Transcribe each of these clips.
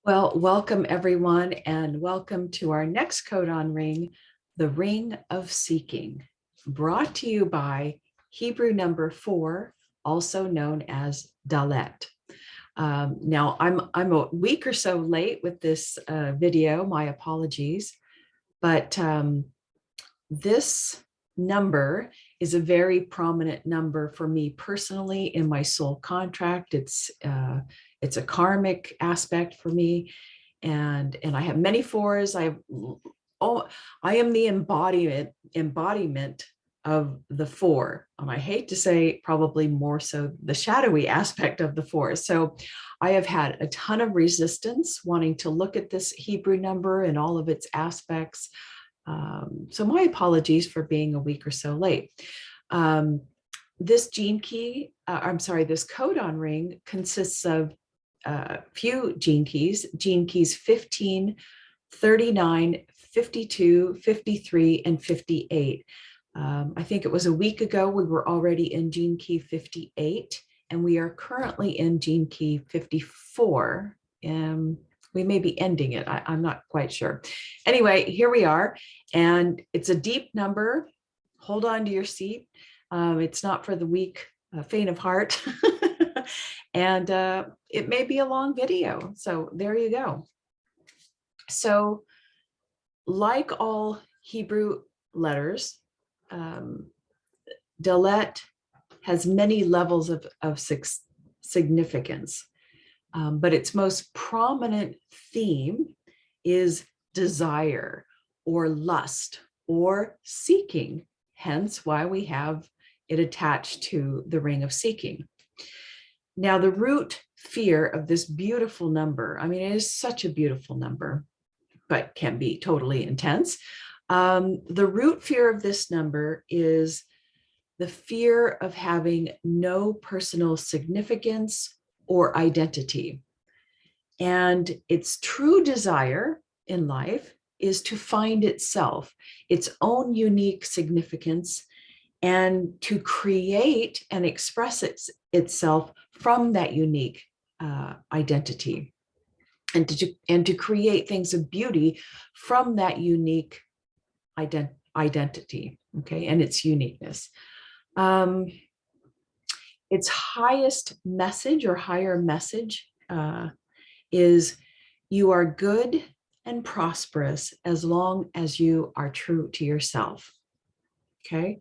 Well, welcome everyone, and welcome to our next Codon ring, the Ring of Seeking, brought to you by Hebrew number 4, also known as Daleth. Now, I'm a week or so late with this video. My apologies, but this number is a very prominent number for me personally in my soul contract. It's a karmic aspect for me, and I have many fours. I am the embodiment of the four, and I hate to say probably more so the shadowy aspect of the four. So I have had a ton of resistance wanting to look at this Hebrew number and all of its aspects. So my apologies for being a week or so late. This gene key, this codon ring consists of a few gene keys 15, 39, 52, 53, and 58. I think it was a week ago we were already in gene key 58, and we are currently in gene key 54. We may be ending it. I'm not quite sure. Anyway, here we are, and it's a deep number. Hold on to your seat. It's not for the weak, faint of heart. And it may be a long video. So there you go. So like all Hebrew letters, Daleth has many levels of significance. But its most prominent theme is desire or lust or seeking, hence why we have it attached to the ring of seeking. Now, the root fear of this beautiful number, I mean, it is such a beautiful number, but can be totally intense. The root fear of this number is the fear of having no personal significance or identity. And its true desire in life is to find itself, its own unique significance, and to create and express itself from that unique identity, and to create things of beauty from that unique identity, okay, and its uniqueness. Its highest message or higher message is you are good and prosperous as long as you are true to yourself. Okay.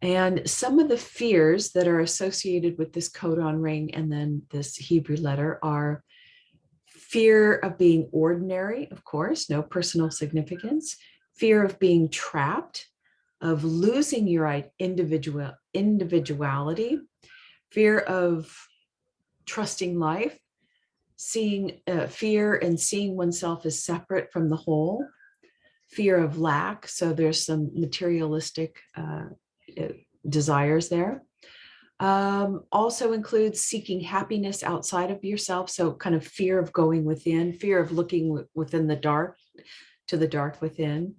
And some of the fears that are associated with this codon ring and then this Hebrew letter are fear of being ordinary, of course, no personal significance, fear of being trapped, of losing your individuality, fear of trusting life, seeing fear and seeing oneself as separate from the whole, fear of lack. So there's some materialistic desires there. Also includes seeking happiness outside of yourself. So kind of fear of going within, fear of looking within the dark, to the dark within.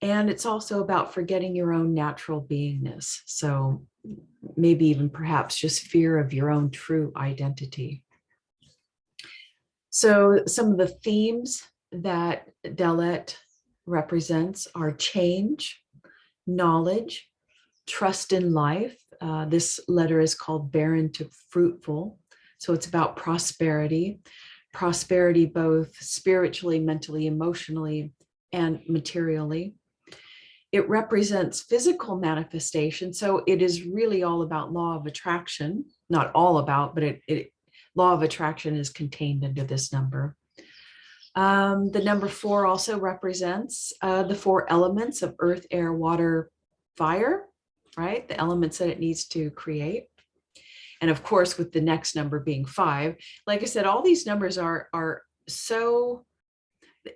And it's also about forgetting your own natural beingness. So maybe even perhaps just fear of your own true identity. So some of the themes that Daleth represents are change, knowledge, trust in life. This letter is called barren to fruitful. So it's about prosperity both spiritually, mentally, emotionally, and materially. It represents physical manifestation. So it is really all about law of attraction, not all about, but law of attraction is contained into this number. The number 4 also represents the 4 elements of earth, air, water, fire, right? The elements that it needs to create. And of course, with the next number being 5, like I said, all these numbers are so,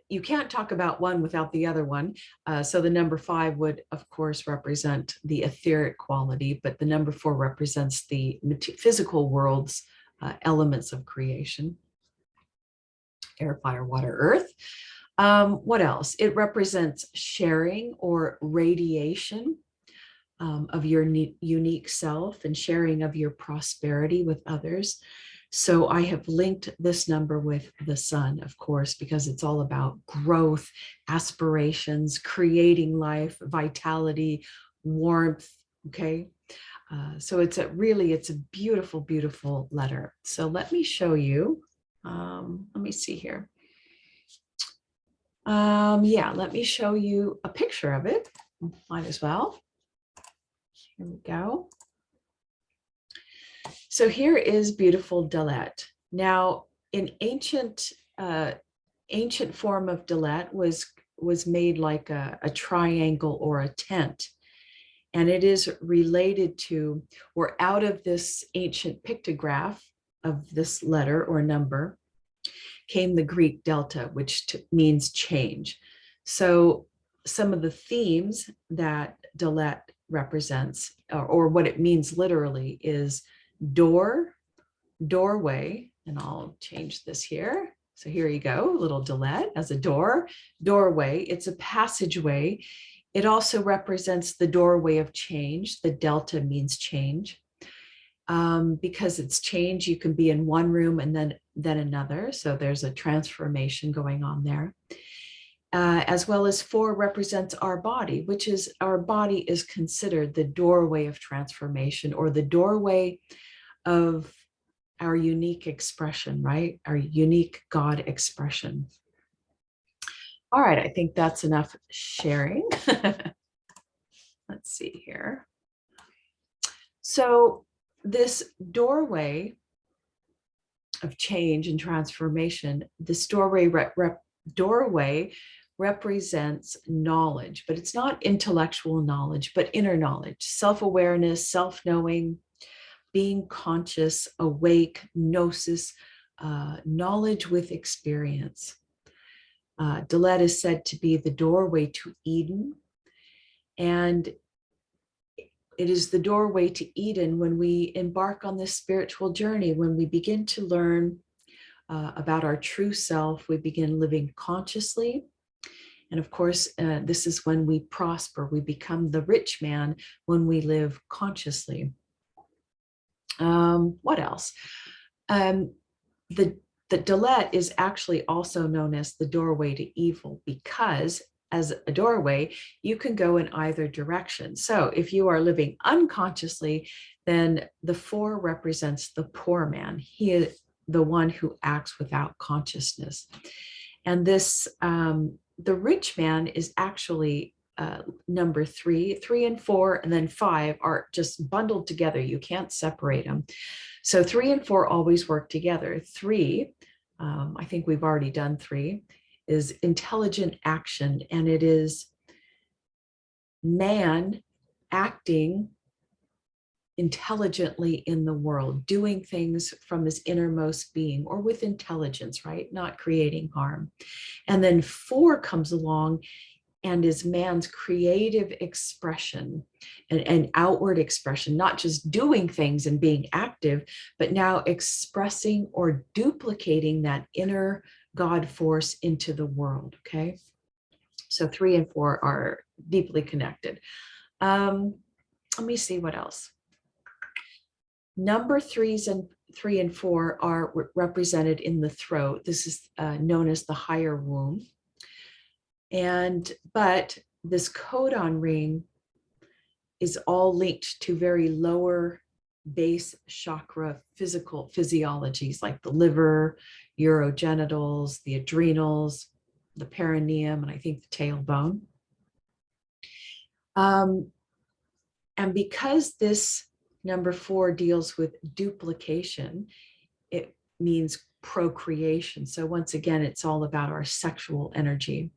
you can't talk about one without the other one. So the number 5 would, of course, represent the etheric quality, but the number 4 represents the physical world's elements of creation: air, fire, water, earth. What else? It represents sharing or radiation of your unique self and sharing of your prosperity with others. So I have linked this number with the sun, of course, because it's all about growth, aspirations, creating life, vitality, warmth. Okay. So it's a beautiful, beautiful letter. So let me show you. Let me see here. Yeah, let me show you a picture of it. Might as well. Here we go. So here is beautiful Daleth. Now, in ancient form of Daleth was made like a triangle or a tent. And it is related to, or out of this ancient pictograph of this letter or number came the Greek delta, which means change. So some of the themes that Daleth represents, or what it means literally, is door, doorway, and I'll change this here. So here you go, little Daleth as a door, doorway. It's a passageway. It also represents the doorway of change. The delta means change. Because it's change, you can be in one room and then another. So there's a transformation going on there. As well as 4 represents our body, which is our body is considered the doorway of transformation, or the doorway of our unique expression, right? Our unique God expression. All right, I think that's enough sharing. Let's see here. So this doorway of change and transformation, this doorway represents knowledge, but it's not intellectual knowledge, but inner knowledge, self-awareness, self-knowing, being conscious, awake, gnosis, knowledge with experience. Daleth is said to be the doorway to Eden, and it is the doorway to Eden when we embark on this spiritual journey, when we begin to learn about our true self, we begin living consciously. And of course, this is when we prosper. We become the rich man when we live consciously. What else? The Daleth is actually also known as the doorway to evil, because as a doorway, you can go in either direction. So if you are living unconsciously, then the 4 represents the poor man. He is the one who acts without consciousness. And this, the rich man is actually number 3, 3 and 4, and then 5 are just bundled together. You can't separate them. So 3 and 4 always work together. 3, I think we've already done 3, is intelligent action, and it is man acting intelligently in the world, doing things from his innermost being or with intelligence, right? Not creating harm. And then 4 comes along and is man's creative expression and outward expression, not just doing things and being active, but now expressing or duplicating that inner God force into the world, okay? So 3 and 4 are deeply connected. Let me see what else. Number 3 and 4 are represented in the throat. This is known as the higher womb. But this codon ring is all linked to very lower base chakra physiologies like the liver, urogenitals, the adrenals, the perineum, and I think the tailbone. And because this number 4 deals with duplication, it means procreation. So once again, it's all about our sexual energy.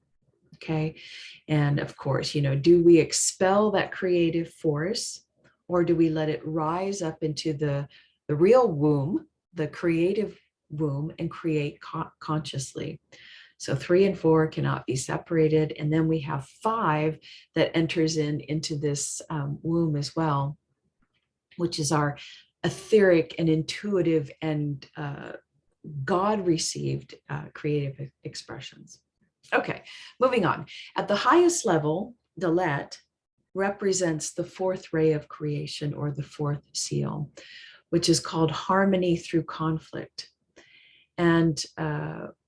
Okay. And of course, do we expel that creative force, or do we let it rise up into the real womb, the creative womb, and create consciously? So 3 and 4 cannot be separated. And then we have 5 that enters into this womb as well, which is our etheric and intuitive and God-received creative expressions. Okay, moving on. At the highest level, Daleth represents the 4th ray of creation, or the 4th seal, which is called harmony through conflict. And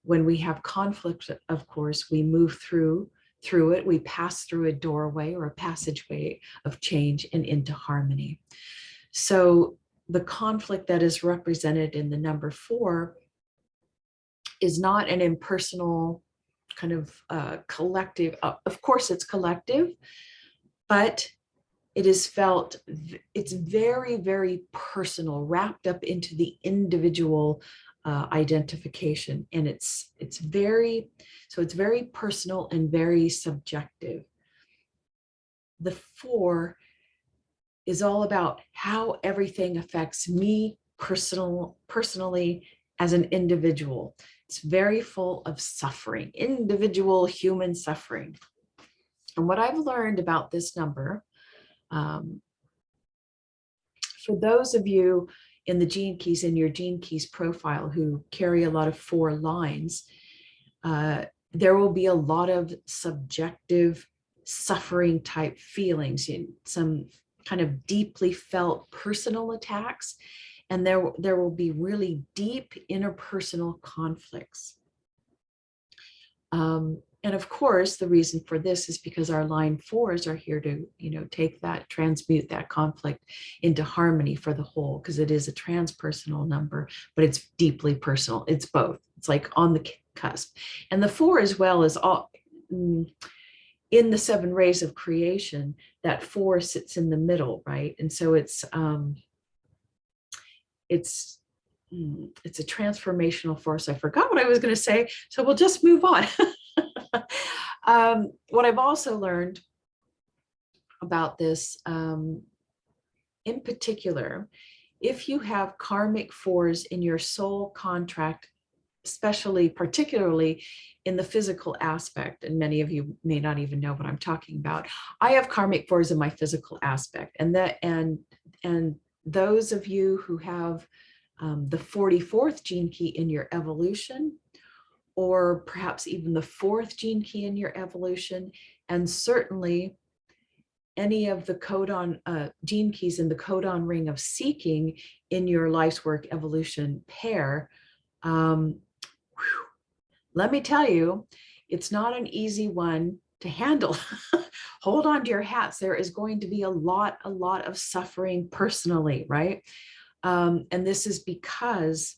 when we have conflict, of course, we move through it. We pass through a doorway or a passageway of change and into harmony. So the conflict that is represented in the number 4 is not an impersonal kind of collective. Of course, it's collective, but it is felt, it's very, very personal, wrapped up into the individual identification. And it's very personal and very subjective. The 4 is all about how everything affects me personally as an individual. It's very full of suffering, individual human suffering. And what I've learned about this number, for those of you in the Gene Keys, in your Gene Keys profile, who carry a lot of 4 lines, there will be a lot of subjective suffering type feelings, some kind of deeply felt personal attacks, and there will be really deep interpersonal conflicts. And of course, the reason for this is because our line 4s are here to, take that, transmute that conflict into harmony for the whole, because it is a transpersonal number, but it's deeply personal. It's both. It's like on the cusp. And the 4 as well is all in the 7 rays of creation. That 4 sits in the middle, right? And so it's a transformational force. I forgot what I was going to say, so we'll just move on. What I've also learned about this, in particular, if you have karmic 4s in your soul contract, particularly in the physical aspect, and many of you may not even know what I'm talking about. I have karmic 4s in my physical aspect, and those of you who have the 44th gene key in your evolution, or perhaps even the 4th gene key in your evolution, and certainly any of the codon gene keys in the codon ring of seeking in your life's work evolution pair, let me tell you, it's not an easy one to handle. Hold on to your hats. There is going to be a lot of suffering personally, right? And this is because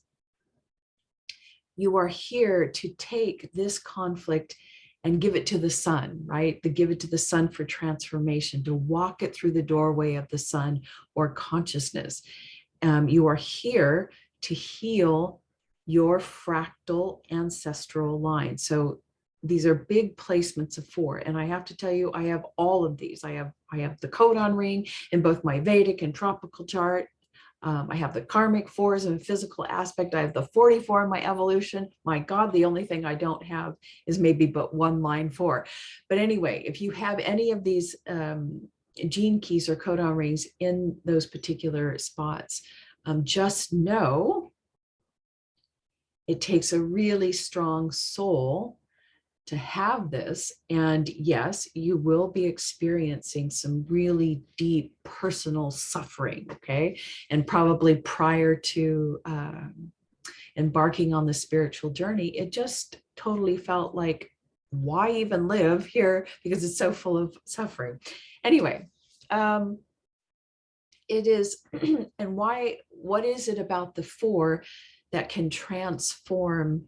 you are here to take this conflict and give it to the sun, right? To give it to the sun for transformation, to walk it through the doorway of the sun or consciousness. You are here to heal your fractal ancestral line. So these are big placements of 4. And I have to tell you, I have all of these. I have the codon ring in both my Vedic and tropical chart. I have the karmic 4s in physical aspect. I have the 44 in my evolution. My God, the only thing I don't have is maybe but 1 line 4. But anyway, if you have any of these gene keys or codon rings in those particular spots, just know it takes a really strong soul to have this. And yes, you will be experiencing some really deep personal suffering, okay? And probably prior to embarking on the spiritual journey, it just totally felt like, why even live here? Because it's so full of suffering. Anyway, it is, and what is it about the 4 that can transform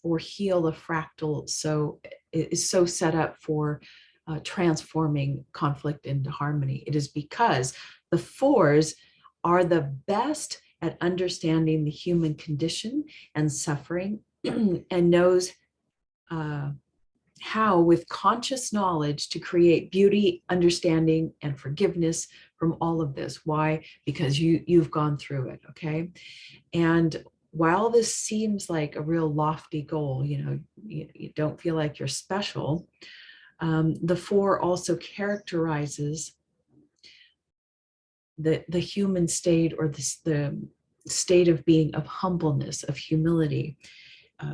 or heal the fractal? So it is so set up for transforming conflict into harmony. It is because the 4s are the best at understanding the human condition and suffering, and knows how, with conscious knowledge, to create beauty, understanding, and forgiveness from all of this. Why? Because you've gone through it, okay? And while this seems like a real lofty goal, you don't feel like you're special, the 4 also characterizes the human state, or the state of being of humbleness, of humility,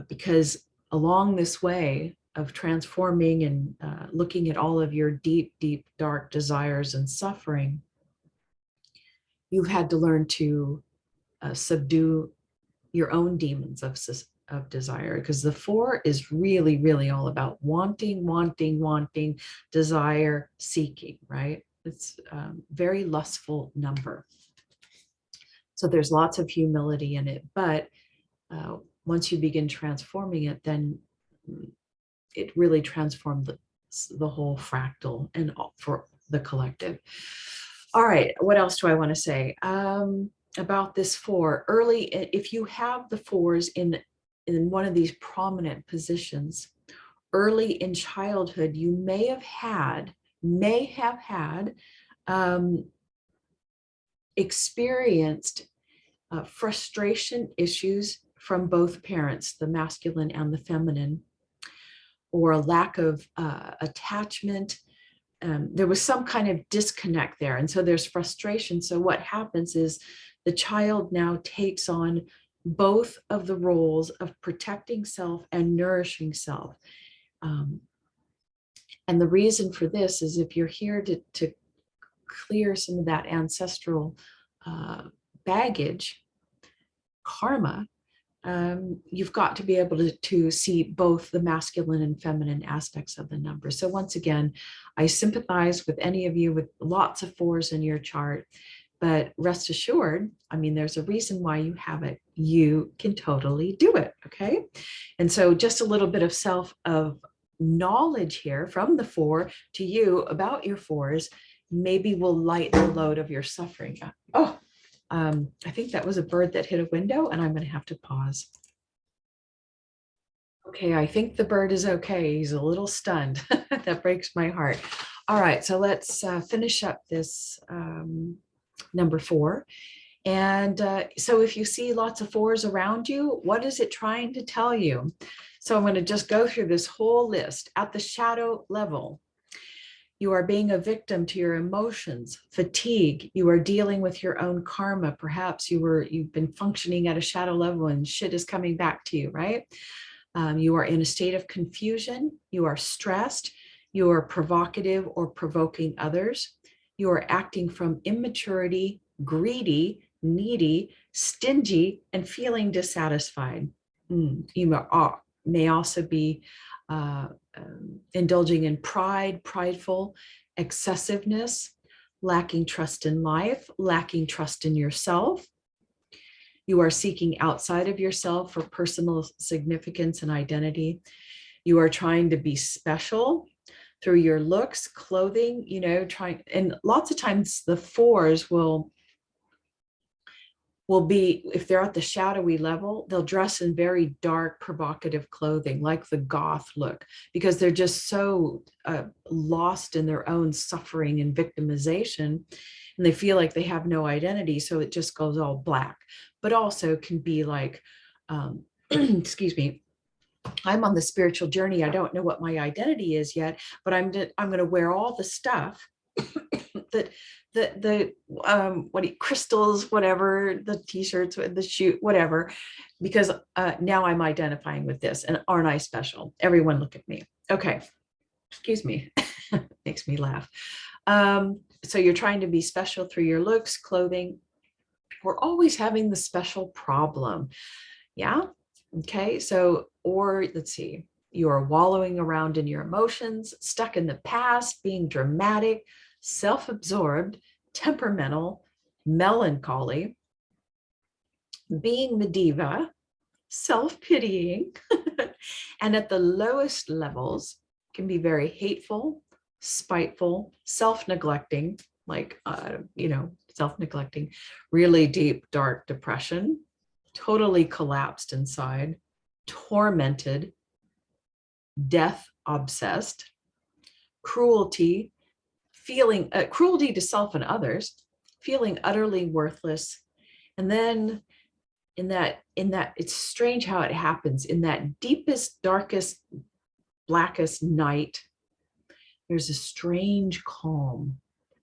because along this way of transforming and looking at all of your deep, dark desires and suffering, you've had to learn to subdue your own demons of desire, because the 4 is really, really all about wanting, wanting, wanting, desire, seeking, right? It's a very lustful number. So there's lots of humility in it, but once you begin transforming it, then it really transformed the whole fractal and for the collective. All right, what else do I want to say about this 4? Early, if you have the 4s in one of these prominent positions, early in childhood, you may have had experienced frustration issues from both parents, the masculine and the feminine, or a lack of attachment. There was some kind of disconnect there. And so there's frustration. So what happens is the child now takes on both of the roles of protecting self and nourishing self. And the reason for this is, if you're here to clear some of that ancestral baggage, karma, you've got to be able to see both the masculine and feminine aspects of the number. So once again, I sympathize with any of you with lots of 4s in your chart, but rest assured, I mean, there's a reason why you have it. You can totally do it, okay? And so just a little bit of knowledge here from the 4 to you about your 4s maybe will lighten the load of your suffering. Oh, I think that was a bird that hit a window, and I'm going to have to pause. Okay, I think the bird is okay. He's a little stunned. That breaks my heart. All right, so let's finish up this number 4. And so if you see lots of 4s around you, what is it trying to tell you? So I'm going to just go through this whole list. At the shadow level, you are being a victim to your emotions, fatigue. You are dealing with your own karma. Perhaps you've been functioning at a shadow level and shit is coming back to you, right? You are in a state of confusion. You are stressed. You are provocative or provoking others. You are acting from immaturity, greedy, needy, stingy, and feeling dissatisfied. You may also be indulging in pride, prideful, excessiveness, lacking trust in life, lacking trust in yourself. You are seeking outside of yourself for personal significance and identity. You are trying to be special through your looks, clothing, and lots of times the 4s will be, if they're at the shadowy level, they'll dress in very dark, provocative clothing, like the goth look, because they're just so lost in their own suffering and victimization, and they feel like they have no identity. So it just goes all black, but also can be like, excuse me, I'm on the spiritual journey. I don't know what my identity is yet, but I'm going to wear all the stuff that crystals, whatever, the t-shirts, the shoe, whatever, because now I'm identifying with this, and aren't I special? Everyone look at me. Okay, excuse me. Makes me laugh. So you're trying to be special through your looks, clothing. We're always having the special problem. Yeah. Okay. So, or let's see, you are wallowing around in your emotions, stuck in the past, being dramatic, self-absorbed, temperamental, melancholy, being the diva, self-pitying, and at the lowest levels can be very hateful, spiteful, self-neglecting, like, self-neglecting, really deep, dark depression, totally collapsed inside, tormented, death obsessed, cruelty, feeling cruelty to self and others, feeling utterly worthless. And then in that, it's strange how it happens. In that deepest, darkest, blackest night, there's a strange calm.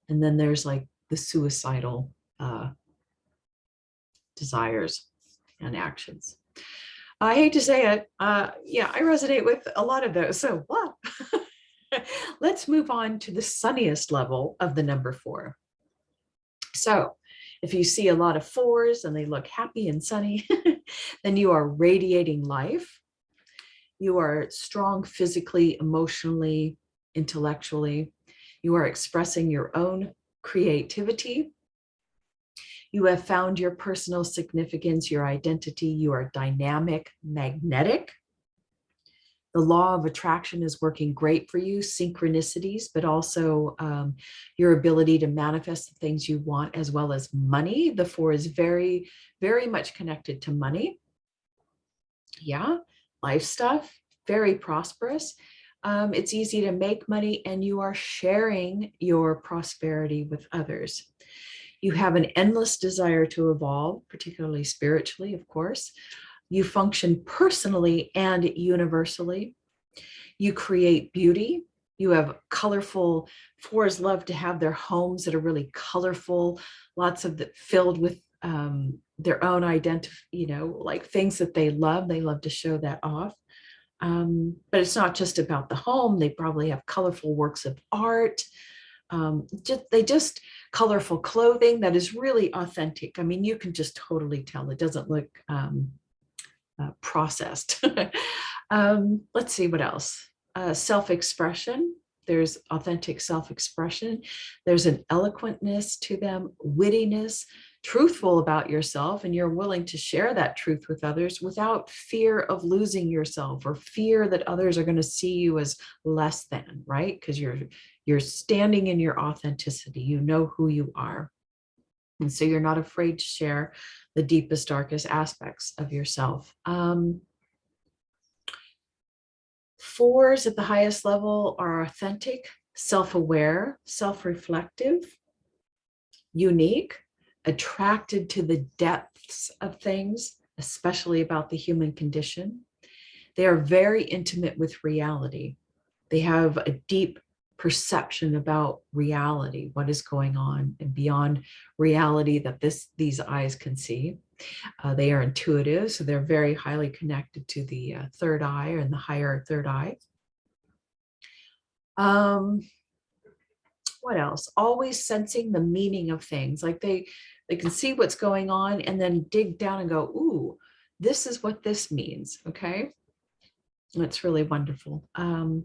And then there's like the suicidal desires and actions. I hate to say it. Yeah, I resonate with a lot of those. So what? Let's move on to the sunniest level of the number 4. So If you see a lot of fours and they look happy and sunny, then you are radiating life. You are strong physically, emotionally, intellectually. You are expressing your own creativity. You have found your personal significance, your identity. You are dynamic, magnetic. The law of attraction is working great for you, synchronicities, but also your ability to manifest the things you want, as well as money. The 4 is very, very much connected to money. Yeah, life stuff, very prosperous. It's easy to make money, and you are sharing your prosperity with others. You have an endless desire to evolve, particularly spiritually, of course. You function personally and universally. You create beauty. You have colorful, 4s love to have their homes that are really colorful, lots of filled with their own identity, like things that they love. They love to show that off. But it's not just about the home. They probably have colorful works of art. Just colorful clothing that is really authentic. I mean, you can just totally tell. It doesn't look processed. Let's see what else. Self-expression. There's authentic self-expression. There's an eloquentness to them, wittiness, truthful about yourself, and you're willing to share that truth with others without fear of losing yourself or fear that others are going to see you as less than, right? Because you're standing in your authenticity. You know who you are. And so you're not afraid to share the deepest, darkest aspects of yourself. 4s at the highest level are authentic, self-aware, self-reflective, unique, attracted to the depths of things, especially about the human condition. They are very intimate with reality. They have a deep perception about reality, what is going on, and beyond reality that these eyes can see. They are intuitive, so they're very highly connected to the third eye, or in the higher third eye. What else? Always sensing the meaning of things. Like they can see what's going on and then dig down and go, ooh, this is what this means. Okay. That's really wonderful. What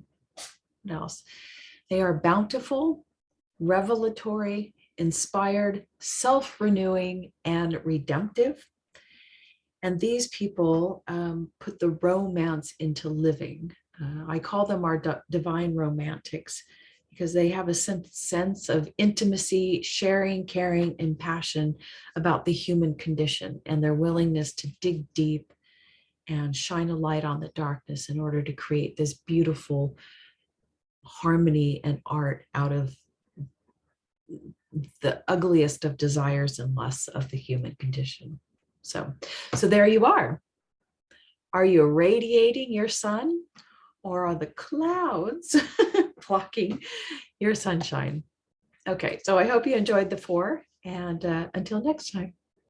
else? They are bountiful, revelatory, inspired, self-renewing, and redemptive. And these people put the romance into living. I call them our divine romantics, because they have a sense of intimacy, sharing, caring, and passion about the human condition, and their willingness to dig deep and shine a light on the darkness in order to create this beautiful harmony and art out of the ugliest of desires and lusts of the human condition. So there you are. Are you irradiating your sun, or are the clouds blocking your sunshine? Okay, so I hope you enjoyed the 4, and until next time.